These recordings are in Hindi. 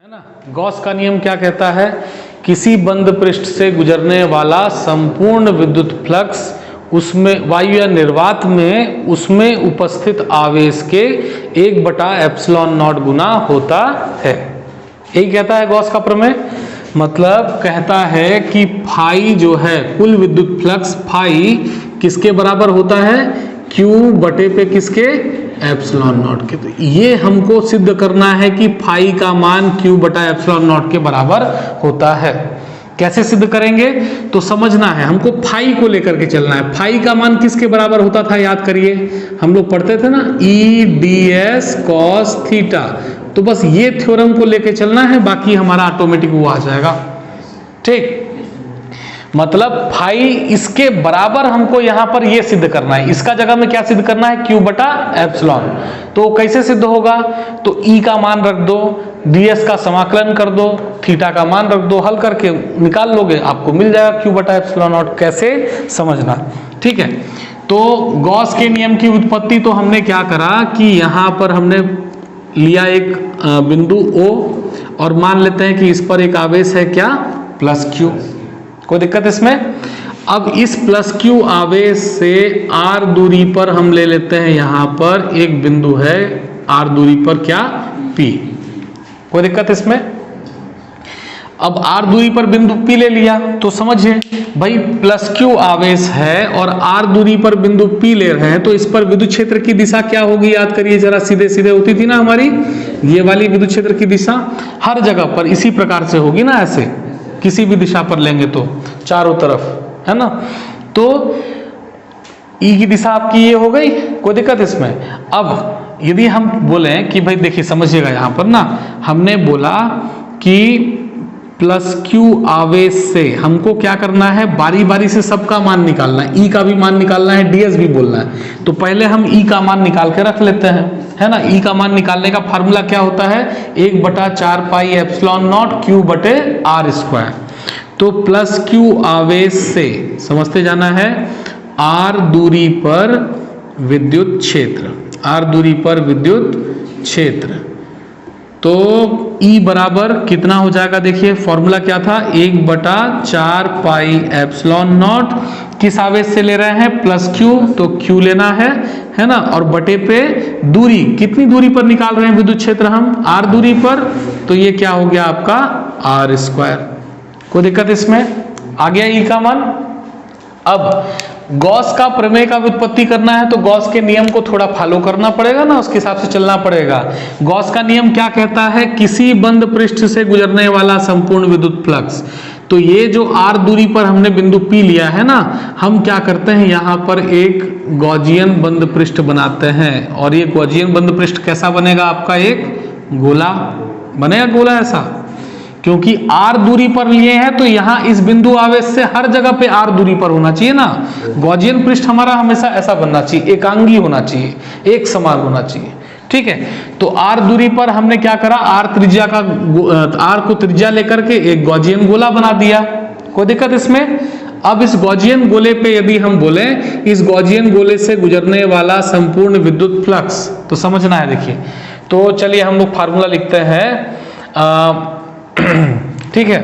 है ना। गॉस का नियम क्या कहता है? किसी बंद पृष्ठ से गुजरने वाला संपूर्ण विद्युत फ्लक्स उसमें वायु या निर्वात में उसमें उपस्थित आवेश के 1/ε0 गुना होता है। यही कहता है गॉस का प्रमेय। मतलब कहता है कि फाई जो है कुल विद्युत फ्लक्स फाई किसके बराबर होता है? Q बटे पे किसके? ε0 के। तो ये हमको सिद्ध करना है कि फाई का मान Q बटा ε0 के बराबर होता है। कैसे सिद्ध करेंगे? तो समझना है, हमको फाई को लेकर के चलना है। फाई का मान किसके बराबर होता था? याद करिए, हम लोग पढ़ते थे ना, EDS cos थीटा। तो बस ये थ्योरम को लेकर चलना है, बाकी हमारा ऑटोमेटिक वो आ जाएगा। ठीक, मतलब फाई इसके बराबर हमको यहां पर ये सिद्ध करना है। इसका जगह में क्या सिद्ध करना है? Q बटा एप्सिलॉन। तो कैसे सिद्ध होगा? तो E का मान रख दो, DS का समाकलन कर दो, थीटा का मान रख दो, हल करके निकाल लोगे, आपको मिल जाएगा Q बटा एप्सिलॉन। कैसे समझना, ठीक है। तो गॉस के नियम की उत्पत्ति तो हमने क्या करा कि यहां पर हमने लिया एक बिंदु O और मान लेते हैं कि इस पर एक आवेश है क्या? +Q। कोई दिक्कत इसमें? अब इस +Q आवेश से R दूरी पर हम ले लेते हैं, यहां पर एक बिंदु है R दूरी पर क्या? P। कोई दिक्कत इसमें? अब R दूरी पर बिंदु P ले लिया तो समझिए भाई +Q आवेश है और R दूरी पर बिंदु P ले रहे हैं, तो इस पर विद्युत क्षेत्र की दिशा क्या होगी? याद करिए जरा, सीधे सीधे होती थी ना हमारी ये वाली विद्युत क्षेत्र की दिशा। हर जगह पर इसी प्रकार से होगी ना, ऐसे किसी भी दिशा पर लेंगे तो चारों तरफ, है ना। तो E की दिशा आपकी ये हो गई, कोई दिक्कत इसमें? अब यदि हम बोले कि भाई देखिए समझिएगा, यहां पर ना हमने बोला कि +Q आवेश से हमको क्या करना है? बारी बारी से सबका मान निकालना है। E का भी मान निकालना है, DS भी बोलना है। तो पहले हम E का मान निकाल के रख लेते हैं, है ना। E का मान निकालने का फार्मूला क्या होता है? 1/4 पाई ε0 Q बटे R²। तो +Q आवेश से समझते जाना है R दूरी पर विद्युत क्षेत्र, R दूरी पर विद्युत क्षेत्र। तो E बराबर कितना हो जाएगा? देखिए फॉर्मूला क्या था? 1/4 पाई ε0 किस आवेश से ले रहे हैं? +Q, तो Q लेना है ना। और बटे पे दूरी, कितनी दूरी पर निकाल रहे हैं विद्युत क्षेत्र हम? R दूरी पर। तो ये क्या हो गया आपका? R²। कोई दिक्कत इसमें? आ गया E का मान। अब गॉस का प्रमेय का व्युत्पत्ति करना है तो गॉस के नियम को थोड़ा फॉलो करना पड़ेगा ना, उसके हिसाब से चलना पड़ेगा। गॉस का नियम क्या कहता है? किसी बंद पृष्ठ से गुजरने वाला संपूर्ण विद्युत फ्लक्स। तो ये जो R दूरी पर हमने बिंदु P लिया है ना, हम क्या करते हैं, यहां पर एक गॉसियन बंद पृष्ठ बनाते हैं। और ये गॉसियन बंद पृष्ठ कैसा बनेगा आपका? एक गोला बनेगा, गोला ऐसा। क्योंकि R दूरी पर लिए हैं तो यहां इस बिंदु आवेश से हर जगह पे R दूरी पर होना चाहिए ना। गॉसियन पृष्ठ हमारा हमेशा ऐसा बनना चाहिए, एकांगी होना चाहिए, एक समान होना चाहिए, ठीक है। तो R दूरी पर हमने क्या करा? R त्रिज्या का, R को त्रिज्या लेकर के एक गॉसियन गोला बना दिया। कोई दिक्कत इसमें? अब इस गॉसियन गोले पे यदि हम बोले इस गॉसियन गोले से गुजरने वाला संपूर्ण विद्युत फ्लक्स, तो समझना है। देखिए, तो चलिए हम लोग फार्मूला लिखते हैं, ठीक है।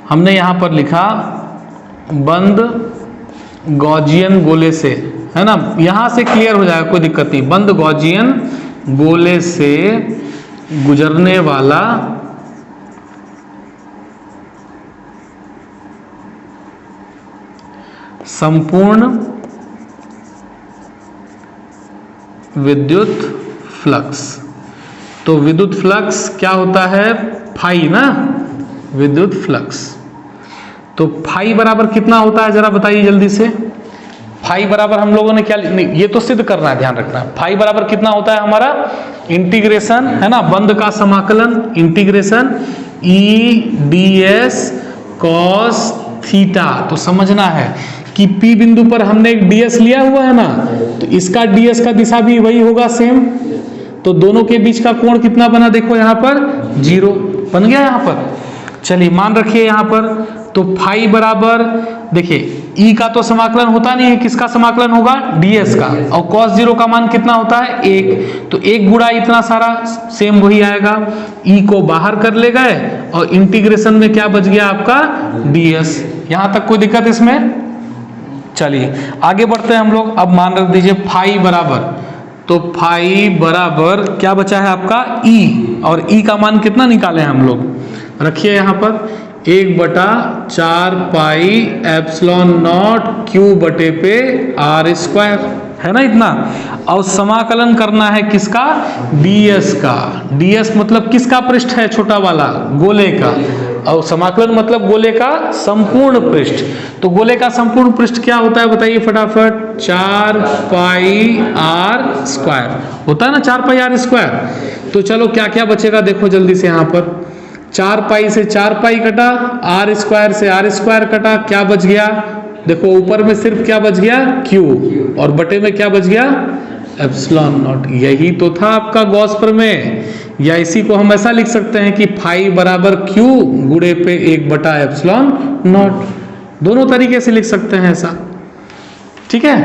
हमने यहां पर लिखा बंद गॉसियन गोले से, है ना। यहां से क्लियर हो जाएगा, कोई दिक्कत नहीं। बंद गॉसियन गोले से गुजरने वाला संपूर्ण विद्युत फ्लक्स। तो विद्युत फ्लक्स क्या होता है? फाई ना, विद्युत फ्लक्स। तो फाई बराबर कितना होता है? जरा बताइए जल्दी से। फाई बराबर हम लोगों ने क्या, नहीं ये तो सिद्ध करना है, ध्यान रखना है। फाई बराबर कितना होता है हमारा? इंटीग्रेशन, है ना, बंद का समाकलन, इंटीग्रेशन EDS cos थीटा। तो समझना है कि P बिंदु पर हमने एक DS लिया हुआ है ना, तो इसका DS का दिशा भी वही होगा, सेम। तो दोनों के बीच का कोण कितना बना? देखो यहां पर 0 बन गया यहां पर। चलिए मान रखिए यहां पर। तो फाई बराबर, देखिए ई का तो समाकलन होता नहीं है, किसका समाकलन होगा, ds का, और cos 0 का मान कितना होता है 1, तो 1 गुणा इतना सारा सेम वही आएगा, ई को बाहर कर ले गए और इंटीग्रेशन में क्या बच गया आपका ds। यहां तक कोई दिक्कत इसमें? चलिए आगे बढ़ते हैं हम लोग। अब मान रख दीजिए फाई बराबर, तो फाई बराबर क्या बचा है आपका ई, और ई का मान कितना निकाले हम लोग, रखिए यहां पर 1/4 पाई एप्सिलॉन नॉट क्यू बटे पे आर स्क्वायर, है ना इतना। और समाकलन करना है किसका, ds का। ds मतलब किसका पृष्ठ है, छोटा वाला गोले का, और समाकलन मतलब गोले का संपूर्ण पृष्ठ। तो गोले का संपूर्ण पृष्ठ क्या होता है बताइए फटाफट, 4 पाई आर स्क्वायर होता है ना, 4 पाई आर स्क्वायर। तो चलो क्या क्या बचेगा देखो जल्दी से, यहाँ पर 4 पाई से 4 पाई कटा, आर स्क्वायर से आर स्क्वायर कटा, क्या बच गया देखो, ऊपर में सिर्फ क्या बच गया क्यू, और बटे में क्या बच गया एप्सिलॉन नॉट। यही तो था आपका गॉस प्रमेय, या इसी को हम ऐसा लिख सकते हैं कि फाई बराबर क्यू गुणे पे 1/एप्सिलॉन नॉट, दोनों तरीके से लिख सकते हैं ऐसा, ठीक है।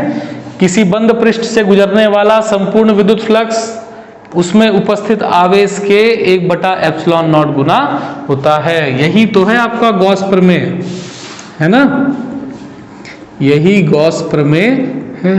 किसी बंद पृष्ठ से गुजरने वाला संपूर्ण विद्युत फ्लक्स उसमें उपस्थित आवेश के 1/एप्सिलॉन नॉट गुना होता है। यही तो है आपका गॉस प्रमेय, है ना, यही गॉस प्रमेय है।